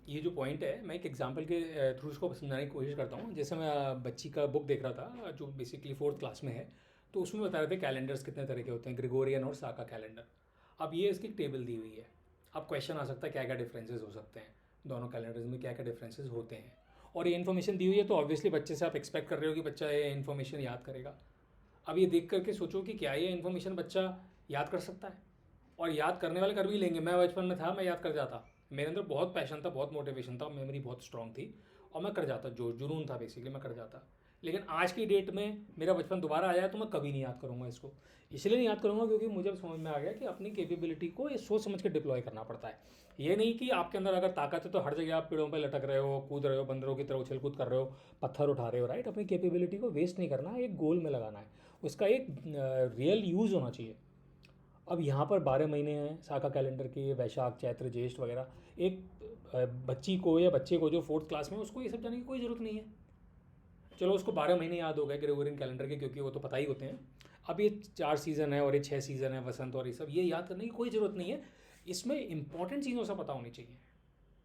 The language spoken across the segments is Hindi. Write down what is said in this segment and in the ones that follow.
ये जो पॉइंट है, मैं एक एग्जांपल के थ्रू इसको समझाने की कोशिश करता हूँ। जैसे मैं बच्ची का बुक देख रहा था जो बेसिकली फोर्थ क्लास में है, तो उसमें बता रहे थे कैलेंडर्स कितने तरह के होते हैं, ग्रेगोरियन और साका कैलेंडर। अब ये इसकी टेबल दी हुई है। अब क्वेश्चन आ सकता है क्या क्या डिफरेंसेस हो सकते हैं दोनों कैलेंडर्स में, क्या क्या डिफरेंसेस होते हैं। और ये इन्फॉर्मेशन दी हुई है, तो ऑब्वियसली बच्चे से आप एक्सपेक्ट कर रहे हो कि बच्चा ये इन्फॉर्मेशन याद करेगा। अब ये देख करके सोचो कि क्या ये इन्फॉर्मेशन बच्चा याद कर सकता है। और याद करने वाले कर भी लेंगे। मैं बचपन में था, मैं याद कर जाता। मेरे अंदर बहुत पैशन था, बहुत मोटिवेशन था, मेमोरी बहुत स्ट्रांग थी, और मैं कर जाता। जो जुनून था बेसिकली, मैं कर जाता। लेकिन आज की डेट में मेरा बचपन दोबारा आया तो मैं कभी नहीं याद करूँगा इसको। इसलिए नहीं याद करूँगा क्योंकि मुझे अब समझ में आ गया कि अपनी कैपेबिलिटी को ये सोच समझ के डिप्लॉय करना पड़ता है। ये नहीं कि आपके अंदर अगर ताकत है तो हर जगह आप पेड़ों पर लटक रहे हो, कूद रहे हो, बंदरों की तरह उछल कूद कर रहे हो, पत्थर उठा रहे हो। राइट, अपनी कैपेबिलिटी को वेस्ट नहीं करना है, एक गोल में लगाना है, उसका एक रियल यूज़ होना चाहिए। अब यहाँ पर 12 महीने हैं साका कैलेंडर के, वैशाख चैत्र ज्येष्ठ वगैरह। एक बच्ची को या बच्चे को जो फोर्थ क्लास में है, उसको ये सब जानने की कोई ज़रूरत नहीं है। चलो उसको 12 महीने याद हो गए ग्रेगोरियन कैलेंडर के, क्योंकि वो तो पता ही होते हैं। अब ये 4 सीज़न है और ये 6 सीज़न है, वसंत और ये सब, ये याद करने की कोई ज़रूरत नहीं है। इसमें इंपॉर्टेंट चीज़ों से पता होनी चाहिए।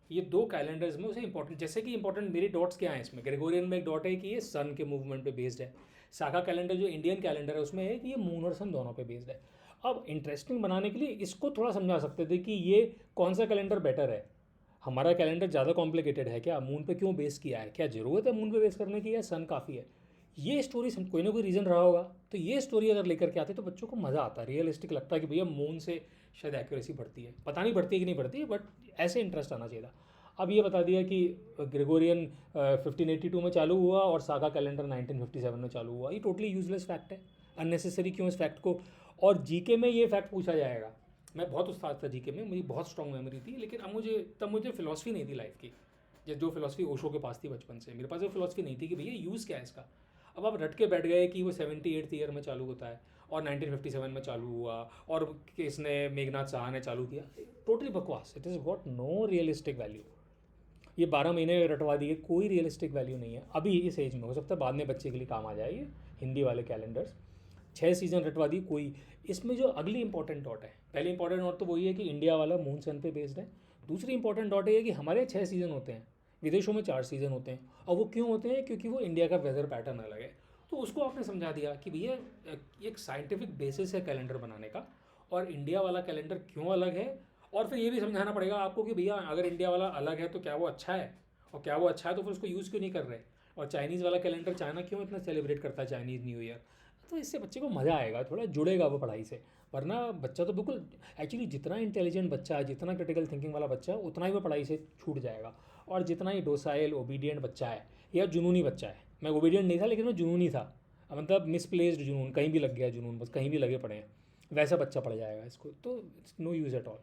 ये दो कैलेंडर्स में उसे इंपॉर्टेंट, जैसे कि इंपॉर्टेंट मेरी डॉट्स क्या हैं इसमें। ग्रेगोरियन में एक डॉट है कि ये सन के मूवमेंट पे बेस्ड है। साका कैलेंडर जो इंडियन कैलेंडर है उसमें है कि ये मून और सन दोनों पे बेस्ड है। अब इंटरेस्टिंग बनाने के लिए इसको थोड़ा समझा सकते थे कि ये कौन सा कैलेंडर बेटर है। हमारा कैलेंडर ज़्यादा कॉम्प्लिकेटेड है क्या, मून पे क्यों बेस किया है, क्या ज़रूरत है मून पे बेस करने की, या सन काफ़ी है। ये स्टोरी कोई ना कोई रीज़न रहा होगा। तो ये स्टोरी अगर लेकर के आते तो बच्चों को मज़ा आता, रियलिस्टिक लगता है कि भैया मून से शायद एक्यूरेसी बढ़ती है। पता नहीं बढ़ती है कि नहीं बढ़ती है, बट ऐसे इंटरेस्ट आना चाहिए था। अब ये बता दिया कि ग्रेगोरियन 1582 में चालू हुआ और सागा कैलेंडर 1957 में चालू हुआ। ये टोटली यूजलेस फैक्ट है। अननेसेसरी क्यों इस फैक्ट को। और जीके में ये फैक्ट पूछा जाएगा। मैं बहुत उस्ताद था जीके में, मेरी बहुत स्ट्रॉन्ग मेमोरी थी, लेकिन अब मुझे तब मुझे फिलॉसफी नहीं थी लाइफ की। जो फिलॉसफी ओशो के पास थी बचपन से, मेरे पास वो फिलॉसफी नहीं थी कि भैया यूज़ क्या है इसका। अब आप रट के बैठ गए कि वो 78th ईयर में चालू होता है और 1957 में चालू हुआ, और किसने, मेघनाथ साहा ने चालू किया। टोटली बकवास। It is got no realistic value. ये 12 महीने रटवा दिए, कोई रियलिस्टिक वैल्यू नहीं है अभी इस एज में। हो सकता है बाद में बच्चे के लिए काम आ जाए ये हिंदी वाले कैलेंडर्स। 6 सीज़न रटवा दी कोई। इसमें जो अगली इंपॉर्टेंट डॉट है, पहली इंपॉर्टेंट डॉट तो वही है कि इंडिया वाला मून सन पे बेस्ड है। दूसरी इंपॉर्टेंट डॉट है कि हमारे 6 सीज़न होते हैं, विदेशों में 4 सीज़न होते हैं। और वो क्यों होते हैं, क्योंकि वो इंडिया का वेदर पैटर्न अलग है। तो उसको आपने समझा दिया कि भैया एक साइंटिफिक बेसिस है कैलेंडर बनाने का, और इंडिया वाला कैलेंडर क्यों अलग है। और फिर ये भी समझाना पड़ेगा आपको कि भैया अगर इंडिया वाला अलग है तो क्या वो अच्छा है, और क्या वो अच्छा है तो फिर उसको यूज़ क्यों नहीं कर रहे। और चाइनीज़ वाला कैलेंडर चाइना क्यों इतना सेलिब्रेट करता है चाइनीज़ न्यू ईयर। तो इससे बच्चे को मज़ा आएगा, थोड़ा जुड़ेगा वो पढ़ाई से। वरना बच्चा तो बिल्कुल, एक्चुअली जितना इंटेलिजेंट बच्चा है, जितना क्रिटिकल थिंकिंग वाला बच्चा है, उतना ही वो पढ़ाई से छूट जाएगा। और जितना ही डोसाइल ओबीडियंट बच्चा है या जुनूनी बच्चा है, मैं ओबीडियंट नहीं था लेकिन मैं जुनूनी था, मतलब मिसप्लेस्ड जुनून, कहीं भी लग गया जुनून, बस कहीं भी लगे पड़े हैं, वैसा बच्चा पढ़ जाएगा इसको। तो it's no use at all.